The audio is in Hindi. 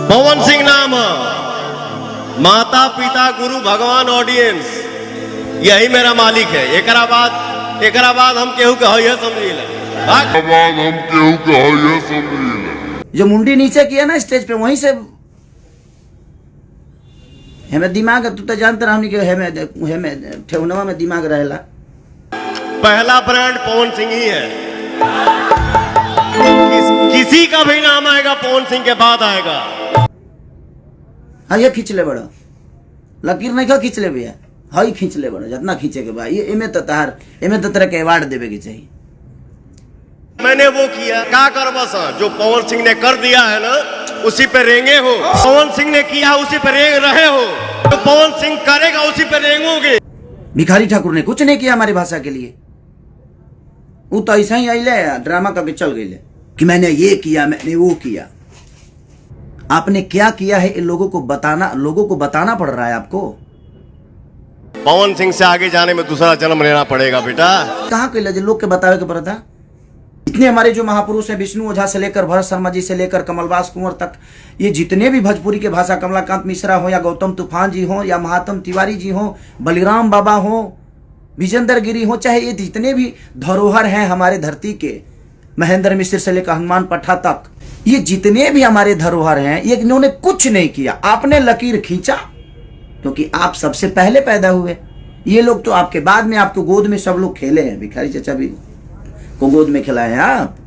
पवन सिंह नाम माता पिता गुरु भगवान ऑडियंस यही मेरा मालिक है। एकरा बाद हम केहू के हइए समझिले। जो मुंडी नीचे किया ना स्टेज पे वहीं से हमें दिमाग तू तो जानते रहनी कि हमें ठेहुनवा में दिमाग रहेला। पहला ब्रांड पवन सिंह ही है। किसी का भी नाम आएगा पवन सिंह के बाद आएगा। हाँ ये खींच ले बड़ा लकीर नहीं का खींच ले भैया हाई खींच ले बड़ा जितना खींचे के बाद ये इमे तो तरह के अवार्ड देवे के चाहिए। मैंने वो किया क्या कर बस जो पवन सिंह ने कर दिया है ना उसी पे रेंगे हो। पवन सिंह ने किया उसी पे रेंग रहे हो। तो पवन सिंह करेगा उसी पे रेंगोगे। भिखारी ठाकुर ने कुछ नहीं किया हमारी भाषा के लिए। वो तो ऐसा ही आइले ड्रामा करके चल गए कि मैंने ये किया मैंने वो किया। आपने क्या किया है लोगों को बताना पड़ रहा है आपको। पवन सिंह से आगे जाने में दूसरा जन्म लेना पड़ेगा बेटा। कहाँ के लोग के बतावे के पड़ा था। इतने हमारे जो महापुरुष हैं विष्णु ओझा से लेकर भरत शर्मा जी से लेकर कमलवास कुंवर तक ये जितने भी भोजपुरी के भाषा कमलाकांत मिश्रा हो या गौतम तूफान जी हो या महात्म तिवारी जी हो बलिराम बाबा हो विजेंद्र गिरी हो चाहे ये जितने भी धरोहर हैं हमारे धरती के महेंद्र मिश्र से लेकर हनुमान पट्टा तक ये जितने भी हमारे धरोहर हैं ये इन्होंने कुछ नहीं किया। आपने लकीर खींचा क्योंकि आप सबसे पहले पैदा हुए। ये लोग तो आपके बाद में आपको गोद में सब लोग खेले हैं। भिखारी चाचा भी को गोद में खिलाए हैं आप।